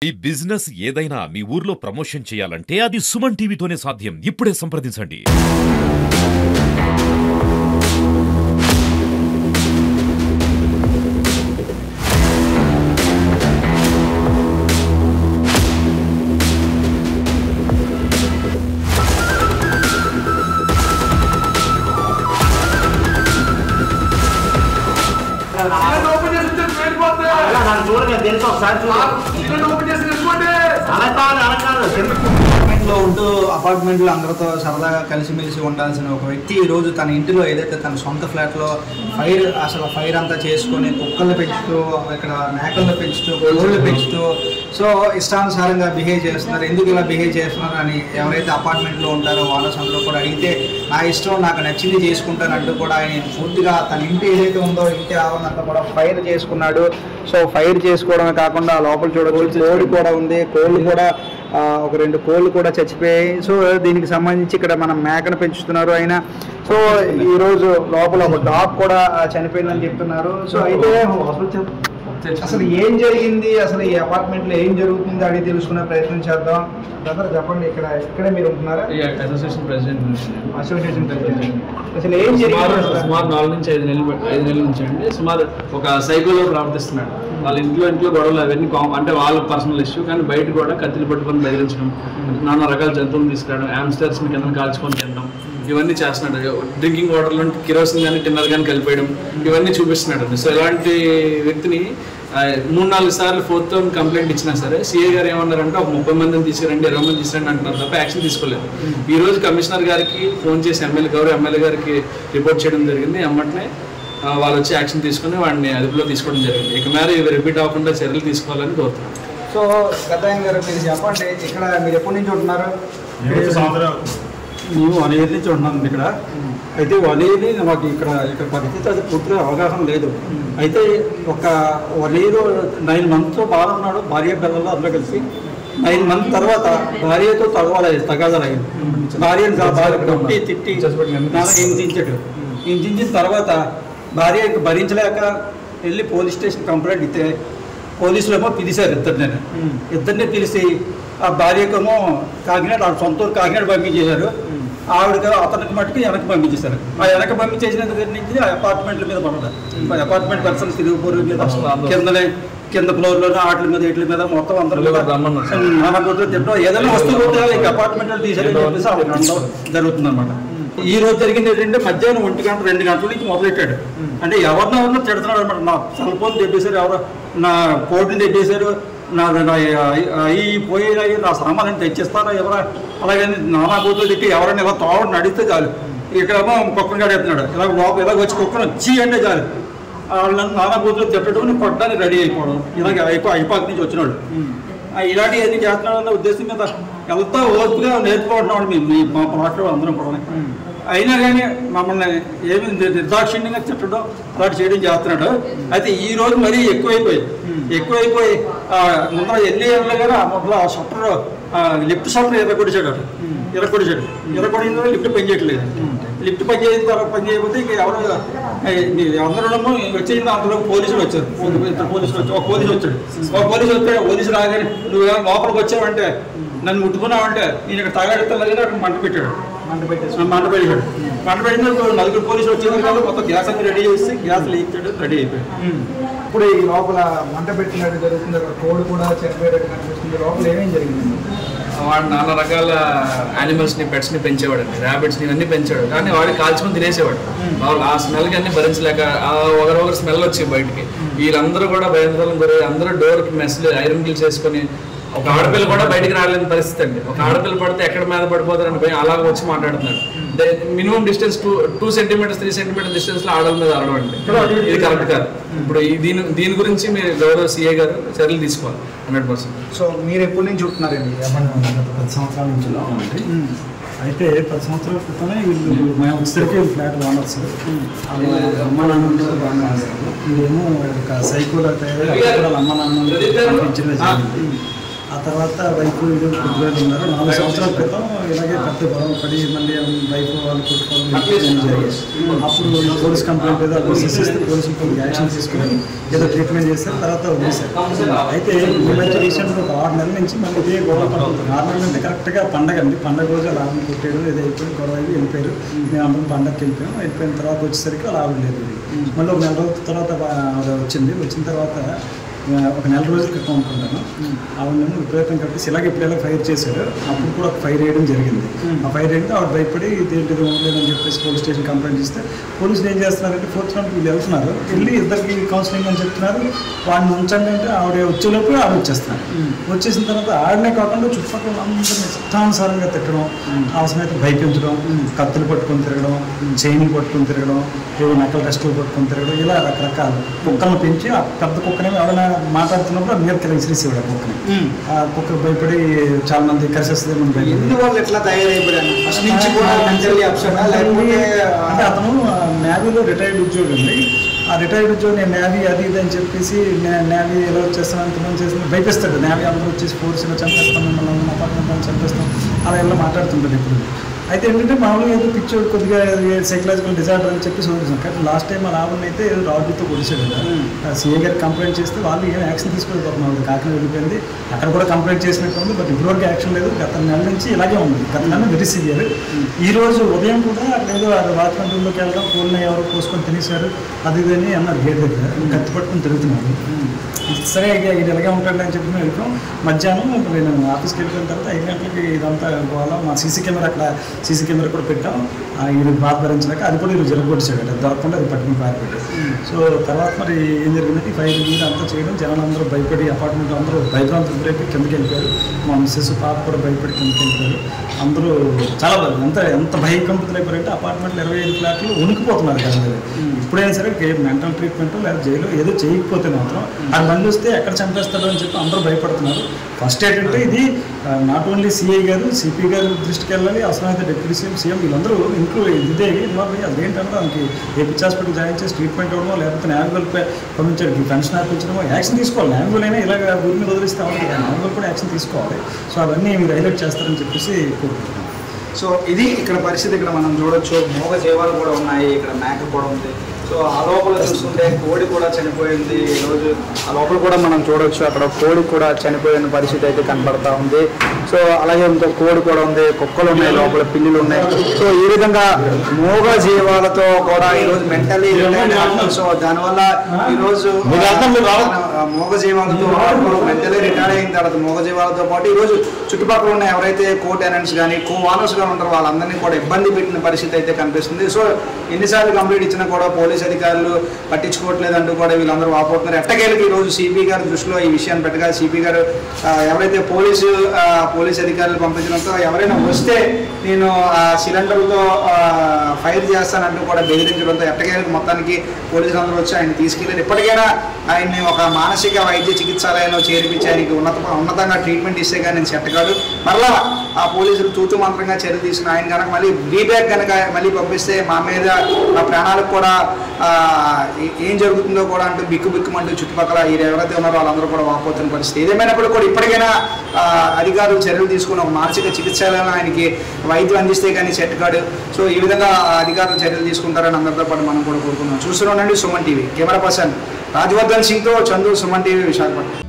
ఈ బిజినెస్ ఏదైనా మీ ఊర్లో ప్రమోషన్ చేయాలంటే అది సుమన్ టీవీతోనే సాధ్యం. ఇప్పుడే సంప్రదించండి. అపార్ట్మెంట్ లో అందరితో సరదాగా కలిసిమెలిసి ఉండాల్సిన ఒక వ్యక్తి ఈ రోజు తన ఇంటిలో ఏదైతే తన సొంత ఫ్లాట్ లో ఫైర్ అంతా చేసుకొని కుక్కలు పెంచుతూ ఇక్కడ మేకలను పెంచుతూ గొర్రెలు పెంచుతూ సో ఇష్టానుసారంగా బిహేవ్ చేస్తున్నారు. ఎందుకు ఇలా బిహేవ్ చేస్తున్నారు అని ఎవరైతే అపార్ట్మెంట్ లో ఉంటారో ఓనర్స్ అందరూ కూడా అడిగితే నా ఇష్టం నాకు నచ్చింది చేసుకుంటానంటూ కూడా ఆయన పూర్తిగా తన ఇంటి ఏదైతే ఉందో ఇంటి ఆవరణంతా కూడా ఫైర్ చేసుకున్నాడు. సో ఫైర్ చేసుకోవడమే కాకుండా లోపల చూడవచ్చు కోడి కూడా ఉంది. కోళ్ళు కూడా ఒక 2 కోళ్ళు కూడా చచ్చిపోయాయి. సో దీనికి సంబంధించి ఇక్కడ మనం మేకను పెంచుతున్నారు ఆయన. సో ఈరోజు లోపల ఒక డాగ్ కూడా చనిపోయిందని చెప్తున్నారు. సో అయితే అసలు ఏం జరిగింది, అసలు ఈ అపార్ట్మెంట్ లో ఏం జరుగుతుంది అడిగి తెలుసుకునే ప్రయత్నం చేద్దాం. బ్రదర్ చెప్పండి, ఇక్కడే మీరు ఉంటున్నారా? Association president. అసలు ఏం జరిగింది? సుమారు 4 నుంచి 5 నెలల నుంచి అండి సుమారు ఒక సైకోలో ప్రవర్తిస్తున్నాడు. వాళ్ళ ఇంట్లో గొడవలు అవన్నీ అంటే వాళ్ళ పర్సనల్ ఇష్యూ, కానీ బయట కూడా కత్తిలు పట్టుకొని బెదిరించడం, నానా రకాల జంతువులు తీసుకురావడం, యామ్స్టర్స్ని కింద కాల్చుకొని తినడం, ఇవన్నీ చేస్తున్నాడు. డ్రింకింగ్ వాటర్లో కిరోసిన్ కానీ టిన్నర్ కానీ కలిపేయడం, ఇవన్నీ చూపిస్తున్నాడు. సో ఇలాంటి వ్యక్తిని 3-4 సార్లు 4th టైం కంప్లైంట్ ఇచ్చినా సరే సిఐ గారు ఏమన్నారంటే ఒక 30 మందిని తీసుకురండి, 20 మంది తీసుకురండి అంటున్నారు తప్ప యాక్షన్ తీసుకోలేదు. ఈ రోజు కమిషనర్ గారికి ఫోన్ చేసి ఎమ్మెల్యే గారికి రిపోర్ట్ చేయడం జరిగింది. వెంటనే వాళ్ళు వచ్చి యాక్షన్ తీసుకుని వాడిని అదుపులో తీసుకోవడం జరిగింది. ఇక మేర ఇవి రిపీట్ అవ్వకుండా చర్యలు తీసుకోవాలని కోరుతున్నాను. సో గతాయం గారు మీరు చెప్పండి, ఇక్కడ మీరు ఎప్పటి నుంచి ఉంటున్నారు? మేము 1 ఇయర్ నుంచి ఉంటున్నాం ఇక్కడ. అయితే 1 ఇయర్ మాకు ఇక్కడ పరిస్థితి అది పూర్తిగా అవగాహన లేదు. అయితే ఒక 1 ఇయర్ 9 months బాగా ఉన్నాడు, భార్య పిల్లలు అందరూ కలిసి. 9 months తర్వాత భార్యతో తగాదాలయ్యింది. భార్యను బాగా కొట్టి తిట్టి హింసించిన తర్వాత భార్య భరించలేక వెళ్ళి పోలీస్ స్టేషన్ కంప్లైంట్ ఇస్తే పోలీసులేమో పిలిచారు ఇద్దరిని పిలిచి ఆ భార్యకేమో కాకినాడ సొంత కాకినాడ పంపించేశారు. ఆవిడకి అతనికి మట్టుకు వెనక్కి పంపించేశారు. ఆ వెనక్కి పంపించేసిన దగ్గర నుంచి ఆ అపార్ట్మెంట్ల మీద పడదు. అపార్ట్మెంట్ పర్సన్స్ తిరుగుపూర్ మీద కింద ఫ్లోర్లోనే వాటి మీద వీటి మీద మొత్తం అందరూ తిట్టడం, ఏదైనా వస్తువు ఉంటే అపార్ట్మెంట్లో తీసేయాలని చెప్పేసి అనడం జరుగుతుంది అనమాట. ఈ రోజు జరిగింది ఏంటంటే మధ్యాహ్నం 1 గంట 2 గంటల నుంచి మొదలెట్టాడు. అంటే ఎవరినో తిడుతున్నాడు అనమాట. నా సెల్ ఫోన్ తెప్పేశారు, ఎవరో నా కోడ్ని తెప్పేశారు, అవి పోయినాయి, నా సామాన్లు తెచ్చిస్తారా ఎవరా, అలాగని నానా బూతులు తిట్టి ఎవరైనా ఇలా తోవడం నడిస్తే చాలు ఇక్కడేమో కుక్కను కడేస్తున్నాడు. ఇలా వచ్చి కుక్కను వచ్చి అంటే చాలు వాళ్ళని నానా బూతులు తిట్టడం కొట్టడానికి రెడీ అయిపోవడం. ఇలాగ అయిపోక నుంచి వచ్చినాడు. ఇలాంటివి అన్ని చేస్తున్నాడు అన్న ఉద్దేశం మీద ఎంతో ఓర్పుగా నేర్చుకుంటున్నాడు మా ప్లాట్లో అందరం కూడా. అయినా కానీ మమ్మల్ని ఏమి నిర్దాక్షిణ్యంగా తిట్టడం అలాంటి చేయడం చేస్తున్నాడు. అయితే ఈ రోజు మరీ ఎక్కువైపోయి ముందర ఎన్ని ఏళ్ళు కానీ మొదలు ఆ షట్టర్ లిఫ్ట్ షట్టర్ ఎర్రకొడిచాడు. ఎర్రకొడిన లిఫ్ట్ పనిచేయట్లేదు. లిఫ్ట్ పనిచేయకపోతే ఇక ఎవరు అందరూ వచ్చేసింది. అందులో పోలీసులు వచ్చారు. ఒక పోలీసు వచ్చాడు. పోలీసు రాగానే నువ్వు లోపలికి వచ్చావంటే నన్ను ముట్టుకున్నావంటే నేను ఇక్కడ తాగాడితే అక్కడ మంట పెట్టాడు. మంట పెట్టిన 4 పోలీసులు వచ్చేది కాదు. మొత్తం గ్యాస్ అన్ని రెడీ చేసి గ్యాస్ లీక్ చేయడం రెడీ అయిపోయాడు. ఇప్పుడు ఈ లోపల మంట పెట్టినట్టు జరుగుతుంది. కోడి కూడా చనిపోయేటట్టు కనిపిస్తుంది. లోపల ఏమేం జరిగింది? వాడు నానా రకాల యానిమల్స్ని పెట్స్ని పెంచేవాడు అండి. ర్యాబిట్స్ని ఇవన్నీ పెంచాడు. కానీ వాడు కాల్చుకొని తినేసేవాడు. వాళ్ళు ఆ స్మెల్కి అన్ని భరించలేక ఒకరు స్మెల్ వచ్చి బయటికి వీళ్ళందరూ కూడా భయంకరం గురి. అందరూ డోర్కి మెస్లు ఐరన్ గిల్స్ చేసుకొని ఒక ఆడపిల్ల కూడా బయటికి రాలేని పరిస్థితి అండి. ఒక ఆడపిల్ల పడితే ఎక్కడ మీద పడిపోతారని భయం అలాగ వచ్చి మాట్లాడుతున్నాడు. మినిమం డిస్టెన్స్ 2 సెంటీమీటర్స్ 3 సెంటీమీటర్ డిస్టెన్స్లో ఆడల మీద ఆడవండి. ఇది కరెక్ట్ కాదు. ఇప్పుడు దీని గురించి మీరు గౌరవ సిఐ గారు చర్యలు తీసుకోవాలి 100%. సో మీరు ఎప్పటి నుంచి ఉంటున్నారండి? 10 సంవత్సరాల నుంచి ఉన్నామండి. అయితే 10 సంవత్సరాల క్రితమే వీళ్ళు మేము వచ్చేసరికి ఫ్లాట్ ఓనర్స్ అమ్మ నాన్న బాగా ఇదేమో ఒక సైకోలో తయారు అమ్మ నాన్న ఆ తర్వాత వైఫ్ ఇది కొద్దిగా ఉన్నారు. 4 సంవత్సరాల క్రితం ఇలాగే పెద్ద గొడవ పడి మళ్ళీ వైఫ్ వాళ్ళు కొట్టుకోవడం జరిగింది. అప్పుడు పోలీస్ కంప్లైంట్ ఏదో ఇస్తే పోలీసులు కొన్ని యాక్షన్ తీసుకుని ఏదో ట్రీట్మెంట్ చేశారు, తర్వాత వదిలేశారు. అయితే ఈ మధ్య రీసెంట్గా ఒక 6 నెలల నుంచి మళ్ళీ ఇదే గొడవ పడుతుంది. 6 నెలల అంటే కరెక్ట్గా పండగ అండి. పండగ రోజు అలా ఆవిడ కొట్టాడు, ఏదో అయిపోయి గొడవ అయ్యి వెళ్ళిపోయారు. మేము అందరం పండగకి వెళ్ళిపోయిన తర్వాత వచ్చేసరికి అలా ఆవిడ లేదు. మళ్ళీ ఒక 4 రోజుల తర్వాత ఆవిడ వచ్చిన తర్వాత ఒక 4 రోజుల క్రితం అనుకుంటాను ఆవిడను విపరీతం కట్టేసి ఇలాగ ఇప్పుడు ఫైర్ చేశాడు. అప్పుడు కూడా ఒక ఫైర్ వేయడం జరిగింది. ఆ ఫైర్ అయితే ఆవిడ భయపడి ఇదేంటిది ఉండలేదని చెప్పేసి పోలీస్ స్టేషన్ కంప్లైంట్ ఇస్తే పోలీసులు ఏం చేస్తున్నారంటే 4th రౌండ్ వీళ్ళు వెళ్తున్నారు, వెళ్ళి ఇద్దరికి కౌన్సిలింగ్ అని చెప్తున్నారు. వాడిని ఉంచండి అంటే ఆవిడ వచ్చేలోపు ఆవిడ వచ్చేస్తున్నారు. వచ్చేసిన తర్వాత ఆవిడనే కాకుండా చుట్టుపక్కల అందరినీ ఇష్టానుసారంగా తిట్టడం, అవసరమైతే భయపించడం, కత్తులు పట్టుకొని తిరగడం, చైన్లు పట్టుకొని తిరగడం, ఏవో నకల టెస్టులు పట్టుకొని తిరగడం, ఇలా రకరకాలు కుక్కలను పెంచి ఆ పెద్ద కుక్కనే ఎవరైనా మాట్లాడుతున్నప్పుడు ఆ మీదకి విసిరిసేవాడు ఆ కుక్కని. ఆ కుక్క భయపడి చాలా మంది కరిసేస్తుంది. ఎందువల్ల ఎట్లా తయారైపోయాడు ఫస్ట్ నుంచి కూడా మెంటల్లీ అప్సెట్ లేకపోతే అంటే అతను నేవీలో రిటైర్డ్ ఉద్యోగి అండి. ఆ రిటైర్డ్ ఉద్యోగి నేను నేవీ అది ఇది అని చెప్పేసి నేవీ ఎలా వచ్చేస్తాను అంతమంది చేస్తాను భయపిస్తాడు. నేవీ అందరూ వచ్చేసి ఫోర్స్లో చంపేస్తాను, మనం అపార్ట్మెంట్ చంపేస్తాం అలా ఎలా మాట్లాడుతుంటాడు ఇప్పుడు. అయితే ఏంటంటే మామూలుగా ఏదో పిక్చర్ కొద్దిగా సైకలాజికల్ డిజార్డర్ అని చెప్పి చూపిస్తాం. కానీ లాస్ట్ టైం అలా అయితే ఏదో రాడ్తో కొడిచాడు కదా. సీఏ గారు కంప్లైంట్ చేస్తే వాళ్ళు ఏం యాక్షన్ తీసుకోలేకపోతున్నారు. కాకినాడ వెళ్ళిపోయింది, అక్కడ కూడా కంప్లైంట్ చేసినట్టు ఉంది. బట్ ఇప్పటివరకు యాక్షన్ లేదు. గత నెల నుంచి ఇలాగే ఉంది. గత నెల వెరీ సివియర్. ఈ రోజు ఉదయం కూడా అక్కడ ఏదో వాచ్మెన్ రూమ్లోకి వెళ్ళడం, ఫోన్లో ఎవరు కోసుకొని తినేశారు అది ఇదని అన్నారు. గేట్ దగ్గర కత్తి పట్టుకొని తిరుగుతున్నారు. సరే ఇది ఎలాగే ఉంటాడు అని చెప్పి మేము వెళ్ళిపోయాం. మధ్యాహ్నం నేను ఆఫీస్కి వెళ్ళిపోయిన తర్వాత 5 గంటలకి ఇదంతా పోవాలా. మా సీసీ కెమెరా అక్కడ సీసీ కెమెరా కూడా పెట్టాం. ఈరోజు బాధ భరించలేక అది కూడా ఈరోజు జరగొచ్చాడు. అది దొరకకుండా అది పట్టుకుని పారిపెట్టాడు. సో తర్వాత మరి ఏం జరిగిందంటే ఫైర్ మీద అంతా చేయడం, జనాలు అందరూ భయపడి అపార్ట్మెంట్లో అందరూ భయభ్రాంతులు గురైపోయి కిందకి వెళ్ళిపోయారు. మా మిస్సెస్ పాప కూడా భయపడి కిందకి వెళ్ళిపోయారు. అందరూ చాలా ఎంత భయకంపితులు అయిపోయారంటే అపార్ట్మెంట్లో 25 ఫ్లాట్లు ఉనికిపోతున్నారు కదా. ఇప్పుడైనా సరే మెంటల్ ట్రీట్మెంట్ లేదా జైలు ఏదో చేయకపోతే మాత్రం అది మళ్ళీ వస్తే ఎక్కడ చంపేస్తాడో అని చెప్పి అందరూ భయపడుతున్నారు. ఫస్ట్ ఏంటంటే ఇది నాట్ ఓన్లీ సిఐ గారు, సిపి గారు దృష్టికి వెళ్ళాలి. అవసరమైతే డిప్యూటీ సీఎం వీళ్ళందరూ ఇదే ఇన్వాల్వ్ అయ్యి అదేంటంటే దానికి ఏపీహెచ్ హాస్పిటల్ జాయిన్ చేసి ట్రీట్మెంట్ ఇవ్వడమో, లేకపోతే న్యాయవాదులు పంపించడానికి పెన్షన్ ఆపించడమో యాక్షన్ తీసుకోవాలి. న్యాయవాదులైనా ఇలాగ ఊరి మీద వదిలిస్తే వాళ్ళకి న్యాయవాదులు కూడా యాక్షన్ తీసుకోవాలి. సో అవన్నీ మీరు హైలైట్ చేస్తారని చెప్పేసి కోరుకుంటున్నాను. సో ఇది ఇక్కడ పరిస్థితి. ఇక్కడ మనం చూడొచ్చు మూగ జీవాలు కూడా ఉన్నాయి, ఇక్కడ మేక కూడా ఉంది. సో ఆ లోపల చూస్తుంటే కోడి కూడా చనిపోయింది. ఈరోజు ఆ లోపల కూడా మనం చూడొచ్చు, అక్కడ కోడి కూడా చనిపోయిన పరిస్థితి అయితే కనపడతా ఉంది. సో అలాగే ఇంకో కోడి కూడా ఉంది, కుక్కలు ఉన్నాయి, లోపల పిల్లులు ఉన్నాయి. సో ఈ విధంగా మూగ జీవాలతో కూడా ఈరోజు మెంటలీ రిటైర్డ్. సో దానివల్ల ఈరోజు మూగ జీవాలతో మెంటలీ రిటైర్డ్ అయిన తర్వాత మూగ జీవాలతో పాటు ఈరోజు చుట్టుపక్కల ఉన్న ఎవరైతే కో టెనెంట్స్ కానీ కో ఓనర్స్ గా ఉంటారో వాళ్ళందరినీ కూడా ఇబ్బంది పెట్టిన పరిస్థితి అయితే కనిపిస్తుంది. సో ఎన్నిసార్లు కంప్లీట్ ఇచ్చినా కూడా పోలీస్ అధికారులు పట్టించుకోవట్లేదంటూ కూడా వీళ్ళందరూ వాపోతున్నారు. ఎట్టకేలకి ఈ రోజు సిపి గారి దృష్టిలో ఈ విషయాన్ని పెట్టగా సిపి గారు ఎవరైతే పోలీస్ అధికారులు పంపించడంతో ఎవరైనా వస్తే నేను సిలిండర్తో ఫైర్ చేస్తానంటూ కూడా బెదిరించడంతో ఎట్టకేలకి మొత్తానికి పోలీసులు అందరూ వచ్చి ఆయన తీసుకెళ్ళారు. ఇప్పటికైనా ఆయన్ని ఒక మానసిక వైద్య చికిత్సాలయంలో చేర్పించి ఆయనకి ఉన్నతంగా ట్రీట్మెంట్ ఇస్తే కానీ నేను చెట్టగాడు. మరలా ఆ పోలీసులు తూతు మంత్రంగా చర్యలు తీసుకుని ఆయన కనుక మళ్ళీ బీబ్యాక్ కనుక మళ్ళీ పంపిస్తే మా మీద మా ప్రాణాలకు కూడా ఏం జరుగుతుందో కూడా అంటూ బిక్కుమంటూ చుట్టుపక్కల ఎవరైతే ఉన్నారో వాళ్ళందరూ కూడా వాపోతున్న పరిస్థితి. ఏదేమైనప్పుడు కూడా ఇప్పటికైనా అధికారులు చర్యలు తీసుకుని ఒక మానసిక చికిత్సాలయంలో ఆయనకి వైద్యం అందిస్తే కానీ సెట్ కాడు. సో ఈ విధంగా అధికారులు చర్యలు తీసుకుంటారని అందరితో పాటు మనం కూడా కోరుకున్నాం. చూస్తూనే ఉండండి Suman TV. Camera person Rajvardhan సింగ్తో చందు, సుమన్ టీవీ, విశాఖపట్నం.